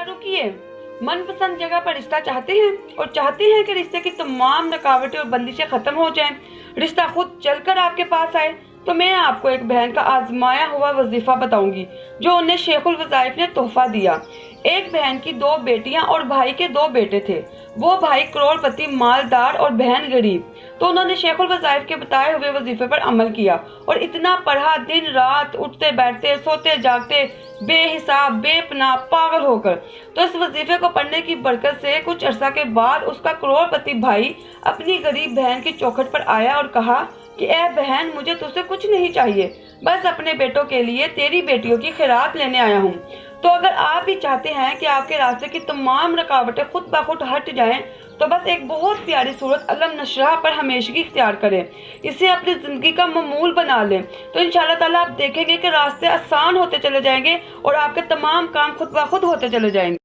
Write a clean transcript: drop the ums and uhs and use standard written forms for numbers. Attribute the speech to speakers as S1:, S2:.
S1: रुकिए, मनपसंद जगह पर रिश्ता चाहते हैं और चाहते हैं कि रिश्ते की तमाम रुकावटें और बंदिशें खत्म हो जाएं, रिश्ता खुद चलकर आपके पास आए, तो मैं आपको एक बहन का आजमाया हुआ वजीफा बताऊंगी जो उन्हें शेखुल वज़ाइफ ने तोहफा दिया। एक बहन की 2 बेटियां और भाई के 2 बेटे थे। वो भाई करोड़पति मालदार और बहन गरीब। तो उन्होंने शेखुल वज़ाइफ के बताए हुए वजीफे पर अमल किया और इतना पढ़ा, दिन रात उठते बैठते सोते जागते बेहिसाब बेपनाह पागल होकर। तो इस वजीफे को पढ़ने की बरकत से कुछ अरसा के बाद उसका करोड़पति भाई अपनी गरीब बहन की चौखट पर आया और कहा कि ए बहन, मुझे तुझसे कुछ नहीं चाहिए, बस अपने बेटों के लिए तेरी बेटियों की खैरात लेने आया हूँ। तो अगर आप भी चाहते हैं कि आपके रास्ते की तमाम रुकावटें खुद ब खुद हट जाएं, तो बस एक बहुत प्यारी सूरत अलम नशरा पर हमेशगी इख्तियार करें, इसे अपनी ज़िंदगी का मामूल बना लें। तो इंशाअल्लाह ताला आप देखेंगे कि रास्ते आसान होते चले जाएंगे और आपके तमाम काम खुद ब खुद होते चले जाएंगे।